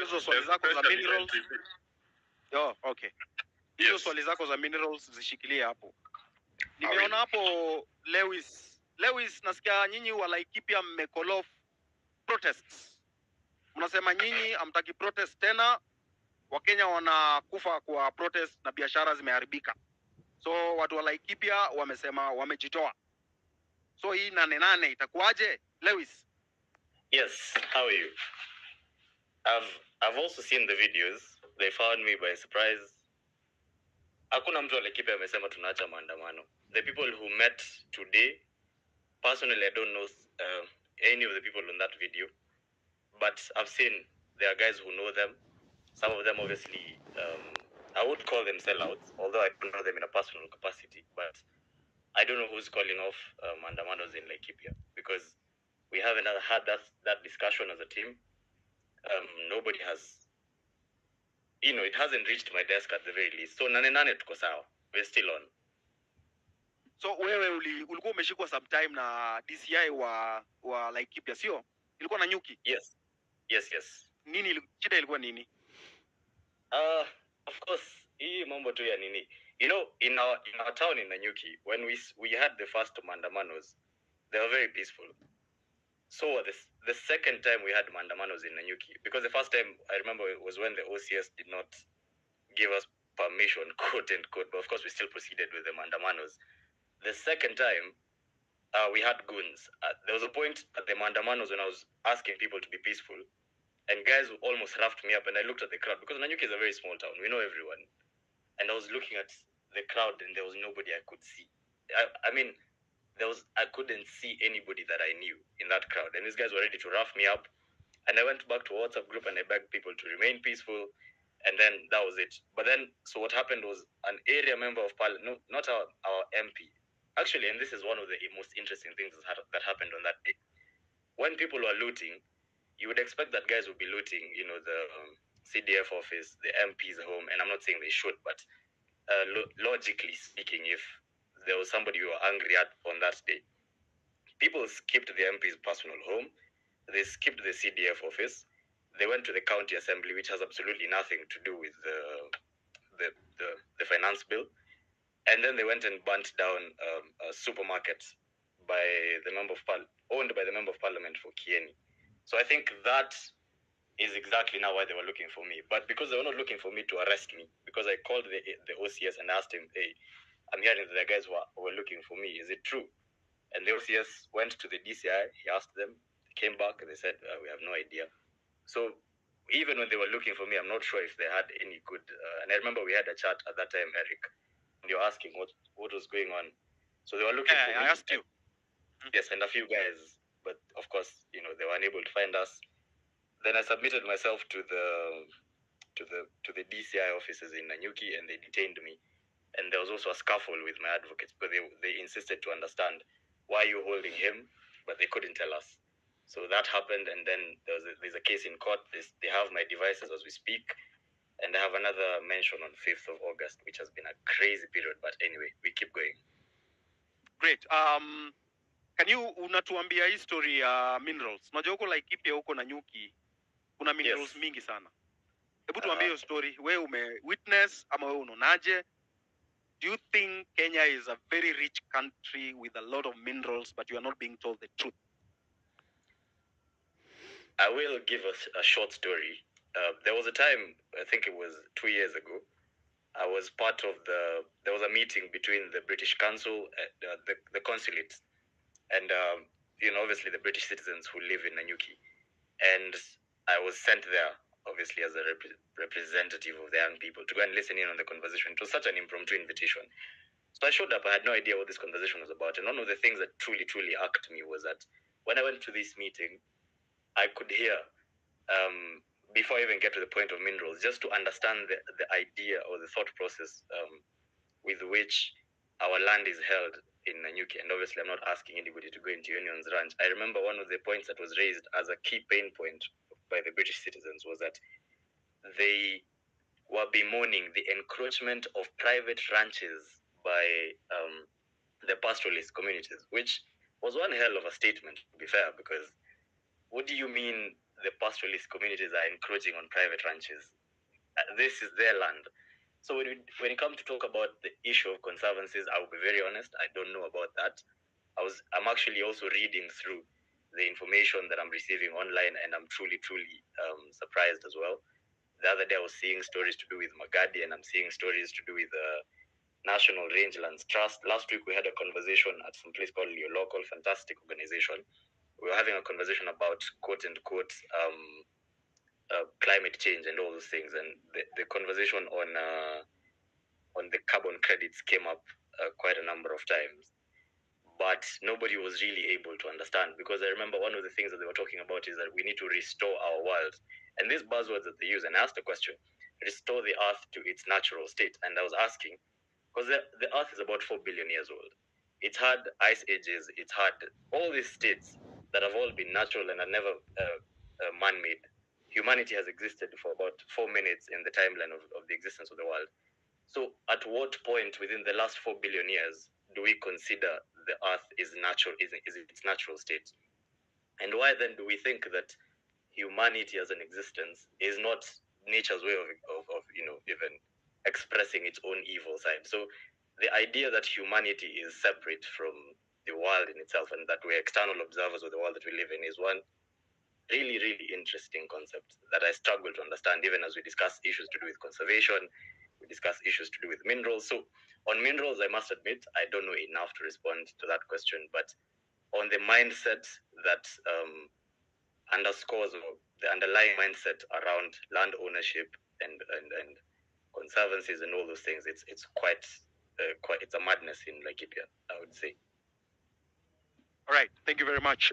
hizo swali zako za minerals. Okay. Hizo swali zako za minerals zishikilie hapo. Nimeona hapo Lewis, nasikia nyinyi wa Laikipia mmecall off protests. Mnasema nyinyi hamtaki protest tena, Wakenya wanakufa kwa protest na biashara zimeharibika. So watu wa Laikipia wamesema wamejitoa. So hii 8-8 itakuwaje, Lewis? Yes, how are you? I've also seen the videos. They found me by surprise. Hakuna mtu wa Laikipia amesema tunaacha maandamano. The people who met today, personally I don't know any of the people on that video, but I've seen there are guys who know them. Some of them obviously, I would call them sellouts, although I don't know them in a personal capacity, but I don't know who's calling off mandamanos in Laikipia, because we haven't had that discussion as a team. Nobody has, it hasn't reached my desk at the very least. So 8-8 tuko sawa. We're still on. So wewe ulikuwa umeshikwa sometime na DCI wa Laikipia, sio? Ilikuwa na Nyuki? Yes. Nini shida ilikuwa nini? Of course, hii mambo tu ya nini. In our town in Nanyuki, when we had the first mandamanos, they were very peaceful. So the second time we had mandamanos in Nanyuki, because the first time I remember it was when the OCS did not give us permission, quote unquote, but of course we still proceeded with the mandamanos. The second time, we had goons. There was a point at the mandamanos when I was asking people to be peaceful, and guys almost roughed me up, and I looked at the crowd, because Nanyuki is a very small town, we know everyone, and I was looking at the crowd, and there was nobody I could see. I couldn't see anybody that I knew in that crowd, and these guys were ready to rough me up. And I went back to a WhatsApp group and I begged people to remain peaceful, and then that was it. But then, so what happened was an area member of Parliament, no, not our MP, actually, and this is one of the most interesting things that happened on that day. When people were looting, you would expect that guys would be looting, the CDF office, the MP's home, and I'm not saying they should, but logically speaking, if there was somebody you were angry at on that day, people skipped the MP's personal home, they skipped the CDF office, they went to the county assembly, which has absolutely nothing to do with the finance bill, and then they went and burnt down a supermarket owned by the member of parliament for Kieni. So I think that is exactly now why they were looking for me. But because they were not looking for me to arrest me, because I called the OCS and asked him, hey, I'm hearing that the guys were looking for me. Is it true? And the OCS went to the DCI. He asked them. They came back and they said, we have no idea. So even when they were looking for me, I'm not sure if they had any good... and I remember we had a chat at that time, Eric, and you were asking what was going on. So they were looking for me. I asked you. Yes, and a few guys. But of course, they were unable to find us. Then I submitted myself to the DCI offices in Nanyuki, and they detained me. And there was also a scuffle with my advocates, but they insisted to understand why you're holding him, but they couldn't tell us. So that happened, and then there's a case in court. They have my devices as we speak, and I have another mention on 5th of August, which has been a crazy period. But anyway, we keep going. Great. Can you unatuambia history ya minerals? Unajua huko Laikipia huko Nanyuki kuna minerals mingi sana. Hebu tuambie hiyo story. Wewe umewitness ama wewe unaonaje? Do you think Kenya is a very rich country with a lot of minerals, but you are not being told the truth? I will give a short story. There was a time, I think it was 2 years ago, I was part of there was a meeting between the British Council, the consulate, and, obviously the British citizens who live in Nanyuki. And I was sent there, obviously, as a representative of the young people to go and listen in on the conversation. It was such an impromptu invitation. So I showed up. I had no idea what this conversation was about. And one of the things that truly, truly irked me was that when I went to this meeting, I could hear, before I even get to the point of minerals, just to understand the idea or the thought process with which our land is held in Nanyuki. And obviously, I'm not asking anybody to go into Union's Ranch. I remember one of the points that was raised as a key pain point by the British citizens was that they were bemoaning the encroachment of private ranches by the pastoralist communities, which was one hell of a statement, to be fair, because what do you mean the pastoralist communities are encroaching on private ranches. This is their land. So when it comes to talk about the issue of conservancies, I will be very honest, I don't know about that. I'm actually also reading through the information that I'm receiving online, and I'm truly surprised as well. The other day I was seeing stories to do with Magadi, and I'm seeing stories to do with National Rangelands Trust. Last week we had a conversation at some place called Your Local, fantastic organization. We were having a conversation about quote unquote climate change and all those things, and the conversation on the carbon credits came up quite a number of times, but nobody was really able to understand, because I remember one of the things that they were talking about is that we need to restore our world, and these buzzwords that they use, and I asked a question: restore the earth to its natural state. And I was asking, because the earth is about 4 billion years old, it's had ice ages, it's had all these states that have all been natural and are never man-made. Humanity has existed for about 4 minutes in the timeline of the existence of the world. So at what point within the last 4 billion years do we consider the earth is natural, is its natural state? And why then do we think that humanity as an existence is not nature's way of even expressing its own evil side? So the idea that humanity is separate from the world in itself, and that we're external observers of the world that we live in, is one really, really interesting concept that I struggle to understand, even as we discuss issues to do with conservation, we discuss issues to do with minerals. So on minerals, I must admit, I don't know enough to respond to that question, but on the mindset that underscores, or the underlying mindset around land ownership and conservancies and all those things, it's quite it's a madness in Laikipia, I would say. All right, thank you very much.